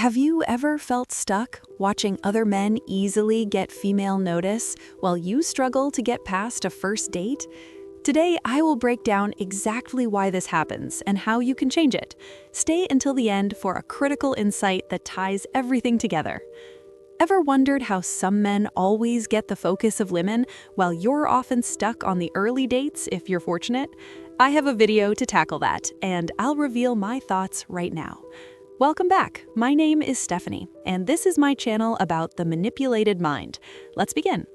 Have you ever felt stuck watching other men easily get female notice while you struggle to get past a first date? Today, I will break down exactly why this happens and how you can change it. Stay until the end for a critical insight that ties everything together. Ever wondered how some men always get the focus of women while you're often stuck on the early dates if you're fortunate? I have a video to tackle that, and I'll reveal my thoughts right now. Welcome back. My name is Stephanie, and this is my channel about the manipulated mind. Let's begin.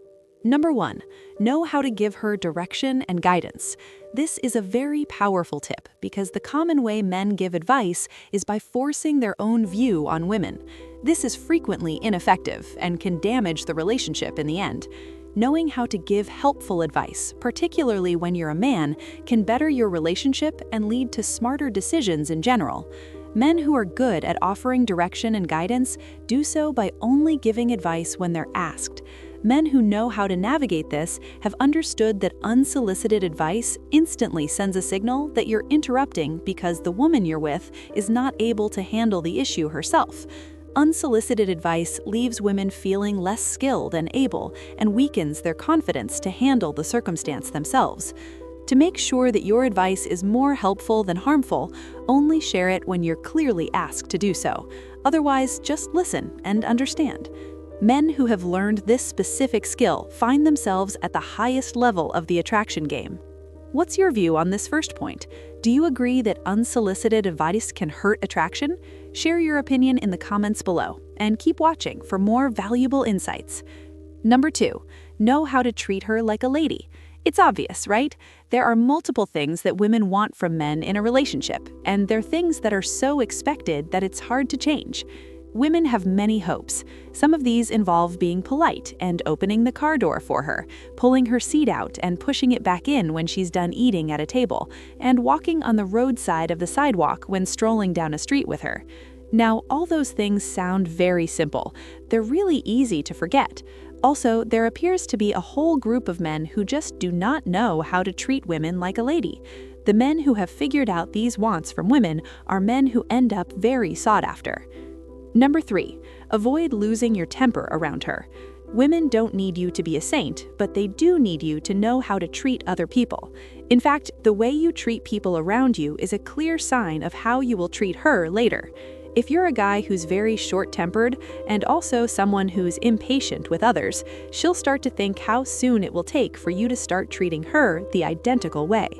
Number 1, know how to give her direction and guidance. This is a very powerful tip because the common way men give advice is by forcing their own view on women. This is frequently ineffective and can damage the relationship in the end. Knowing how to give helpful advice, particularly when you're a man, can better your relationship and lead to smarter decisions in general. Men who are good at offering direction and guidance do so by only giving advice when they're asked. Men who know how to navigate this have understood that unsolicited advice instantly sends a signal that you're interrupting because the woman you're with is not able to handle the issue herself. Unsolicited advice leaves women feeling less skilled and able and weakens their confidence to handle the circumstance themselves. To make sure that your advice is more helpful than harmful, only share it when you're clearly asked to do so. Otherwise, just listen and understand. Men who have learned this specific skill find themselves at the highest level of the attraction game. What's your view on this first point? Do you agree that unsolicited advice can hurt attraction? Share your opinion in the comments below, and keep watching for more valuable insights. Number 2, know how to treat her like a lady. It's obvious, right? There are multiple things that women want from men in a relationship, and they're things that are so expected that it's hard to change. Women have many hopes. Some of these involve being polite and opening the car door for her, pulling her seat out and pushing it back in when she's done eating at a table, and walking on the roadside of the sidewalk when strolling down a street with her. Now, all those things sound very simple. They're really easy to forget. Also, there appears to be a whole group of men who just do not know how to treat women like a lady. The men who have figured out these wants from women are men who end up very sought after. Number 3, avoid losing your temper around her. Women don't need you to be a saint, but they do need you to know how to treat other people. In fact, the way you treat people around you is a clear sign of how you will treat her later. If you're a guy who's very short-tempered and also someone who's impatient with others, she'll start to think how soon it will take for you to start treating her the identical way.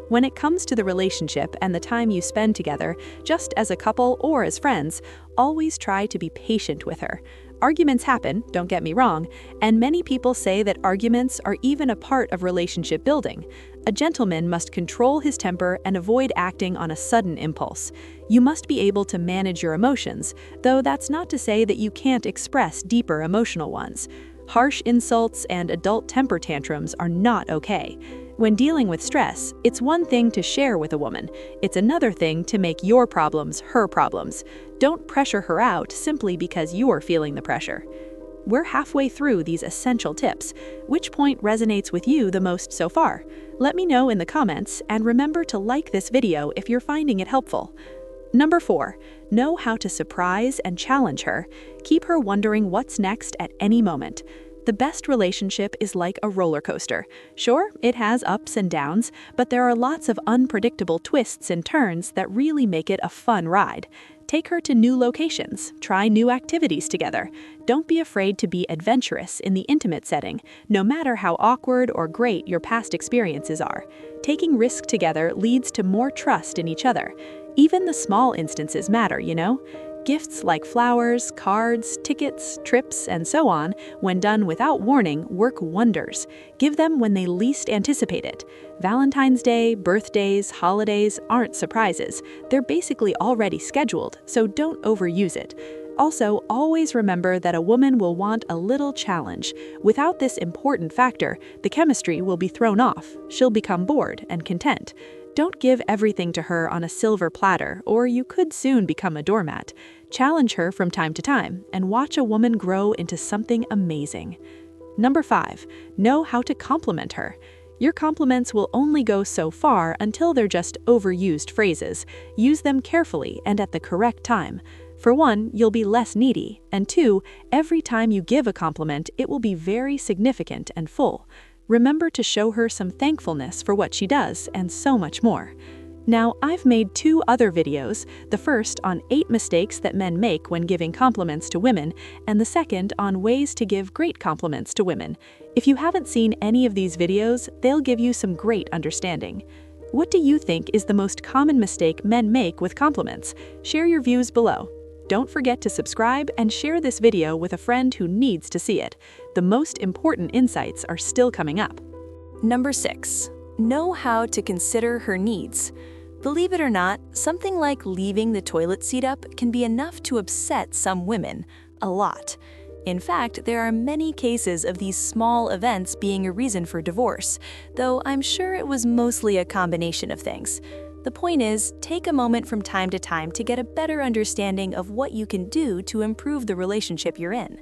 When it comes to the relationship and the time you spend together, just as a couple or as friends, always try to be patient with her. Arguments happen, don't get me wrong, and many people say that arguments are even a part of relationship building. A gentleman must control his temper and avoid acting on a sudden impulse. You must be able to manage your emotions, though that's not to say that you can't express deeper emotional ones. Harsh insults and adult temper tantrums are not okay. When dealing with stress, it's one thing to share with a woman. It's another thing to make your problems her problems. Don't pressure her out simply because you're feeling the pressure. We're halfway through these essential tips. Which point resonates with you the most so far? Let me know in the comments, and remember to like this video if you're finding it helpful. Number 4, know how to surprise and challenge her. Keep her wondering what's next at any moment. The best relationship is like a roller coaster. Sure, it has ups and downs, but there are lots of unpredictable twists and turns that really make it a fun ride. Take her to new locations, try new activities together. Don't be afraid to be adventurous in the intimate setting, no matter how awkward or great your past experiences are. Taking risk together leads to more trust in each other. Even the small instances matter, you know? Gifts like flowers, cards, tickets, trips, and so on, when done without warning, work wonders. Give them when they least anticipate it. Valentine's Day, birthdays, holidays aren't surprises. They're basically already scheduled, so don't overuse it. Also, always remember that a woman will want a little challenge. Without this important factor, the chemistry will be thrown off. She'll become bored and content. Don't give everything to her on a silver platter, or you could soon become a doormat. Challenge her from time to time, and watch a woman grow into something amazing. Number 5, know how to compliment her. Your compliments will only go so far until they're just overused phrases. Use them carefully and at the correct time. For one, you'll be less needy, and two, every time you give a compliment, it will be very significant and full. Remember to show her some thankfulness for what she does, and so much more. Now, I've made 2 other videos, the first on 8 mistakes that men make when giving compliments to women, and the second on ways to give great compliments to women. If you haven't seen any of these videos, they'll give you some great understanding. What do you think is the most common mistake men make with compliments? Share your views below. Don't forget to subscribe and share this video with a friend who needs to see it. The most important insights are still coming up. Number 6. Know how to consider her needs. Believe it or not, something like leaving the toilet seat up can be enough to upset some women, a lot. In fact, there are many cases of these small events being a reason for divorce, though I'm sure it was mostly a combination of things. The point is, take a moment from time to time to get a better understanding of what you can do to improve the relationship you're in.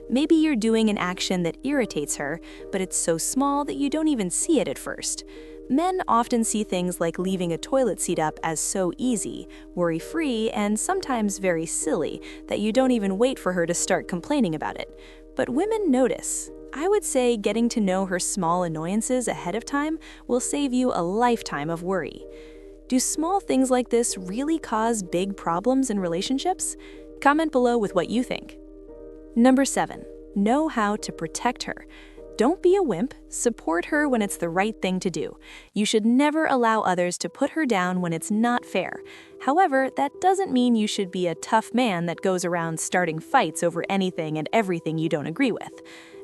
Maybe you're doing an action that irritates her, but it's so small that you don't even see it at first. Men often see things like leaving a toilet seat up as so easy, worry-free, and sometimes very silly that you don't even wait for her to start complaining about it. But women notice. I would say getting to know her small annoyances ahead of time will save you a lifetime of worry. Do small things like this really cause big problems in relationships? Comment below with what you think. Number 7. Know how to protect her. Don't be a wimp, support her when it's the right thing to do. You should never allow others to put her down when it's not fair. However, that doesn't mean you should be a tough man that goes around starting fights over anything and everything you don't agree with.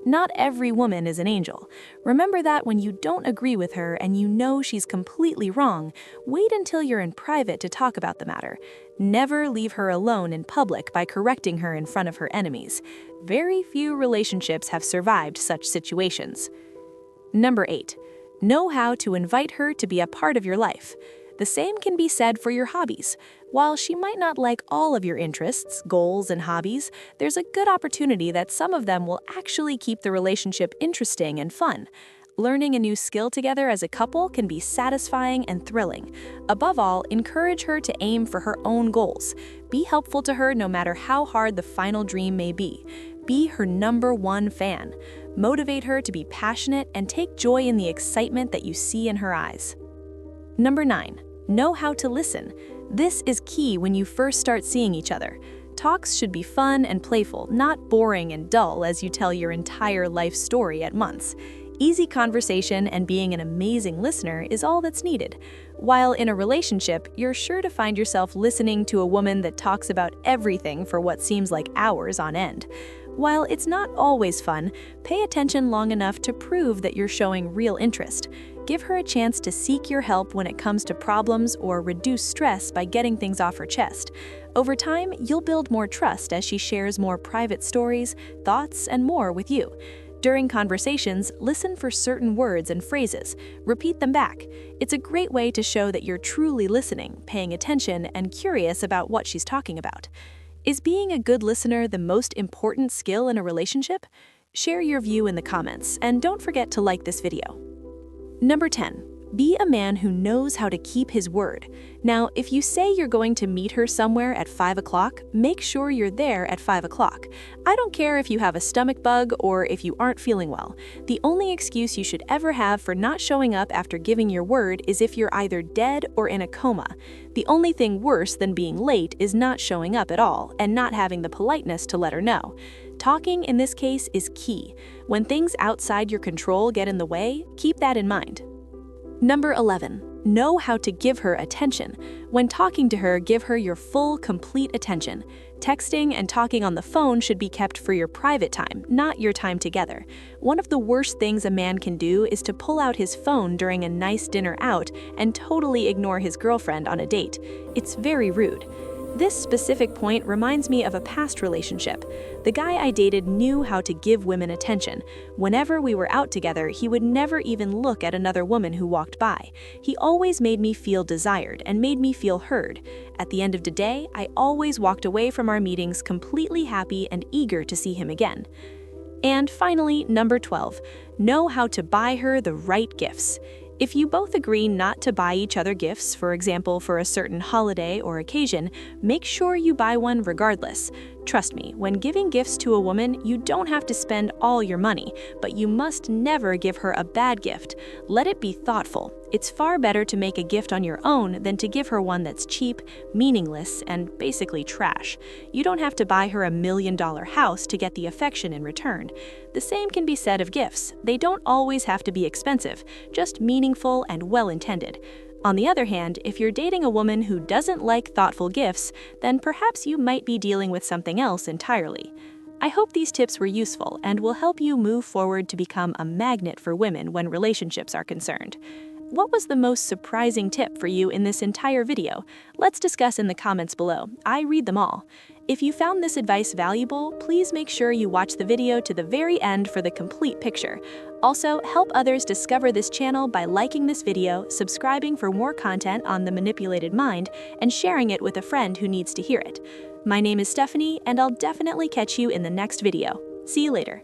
Not every woman is an angel. Remember that when you don't agree with her and you know she's completely wrong, wait until you're in private to talk about the matter. Never leave her alone in public by correcting her in front of her enemies. Very few relationships have survived such situations. Number 8. Know how to invite her to be a part of your life. The same can be said for your hobbies. While she might not like all of your interests, goals, and hobbies, there's a good opportunity that some of them will actually keep the relationship interesting and fun. Learning a new skill together as a couple can be satisfying and thrilling. Above all, encourage her to aim for her own goals. Be helpful to her no matter how hard the final dream may be. Be her #1 fan. Motivate her to be passionate and take joy in the excitement that you see in her eyes. Number 9. Know how to listen. This is key when you first start seeing each other. Talks should be fun and playful, not boring and dull as you tell your entire life story at once. Easy conversation and being an amazing listener is all that's needed. While in a relationship, you're sure to find yourself listening to a woman that talks about everything for what seems like hours on end. While it's not always fun, pay attention long enough to prove that you're showing real interest. Give her a chance to seek your help when it comes to problems or reduce stress by getting things off her chest. Over time, you'll build more trust as she shares more private stories, thoughts, and more with you. During conversations, listen for certain words and phrases. Repeat them back. It's a great way to show that you're truly listening, paying attention, and curious about what she's talking about. Is being a good listener the most important skill in a relationship? Share your view in the comments, and don't forget to like this video. Number 10. Be a man who knows how to keep his word. Now, if you say you're going to meet her somewhere at 5 o'clock, make sure you're there at 5 o'clock. I don't care if you have a stomach bug or if you aren't feeling well. The only excuse you should ever have for not showing up after giving your word is if you're either dead or in a coma. The only thing worse than being late is not showing up at all and not having the politeness to let her know. Talking in this case is key. When things outside your control get in the way, keep that in mind. Number 11. Know how to give her attention. When talking to her, give her your full, complete attention. Texting and talking on the phone should be kept for your private time, not your time together. One of the worst things a man can do is to pull out his phone during a nice dinner out and totally ignore his girlfriend on a date. It's very rude. This specific point reminds me of a past relationship. The guy I dated knew how to give women attention. Whenever we were out together, he would never even look at another woman who walked by. He always made me feel desired and made me feel heard. At the end of the day, I always walked away from our meetings completely happy and eager to see him again. And finally, number 12, know how to buy her the right gifts. If you both agree not to buy each other gifts, for example, for a certain holiday or occasion, make sure you buy one regardless. Trust me, when giving gifts to a woman, you don't have to spend all your money, but you must never give her a bad gift. Let it be thoughtful. It's far better to make a gift on your own than to give her one that's cheap, meaningless, and basically trash. You don't have to buy her a $1 million house to get the affection in return. The same can be said of gifts. They don't always have to be expensive, just meaningful and well-intended. On the other hand, if you're dating a woman who doesn't like thoughtful gifts, then perhaps you might be dealing with something else entirely. I hope these tips were useful and will help you move forward to become a magnet for women when relationships are concerned. What was the most surprising tip for you in this entire video? Let's discuss in the comments below. I read them all. If you found this advice valuable, please make sure you watch the video to the very end for the complete picture. Also, help others discover this channel by liking this video, subscribing for more content on the manipulated mind, and sharing it with a friend who needs to hear it. My name is Stephanie, and I'll definitely catch you in the next video. See you later.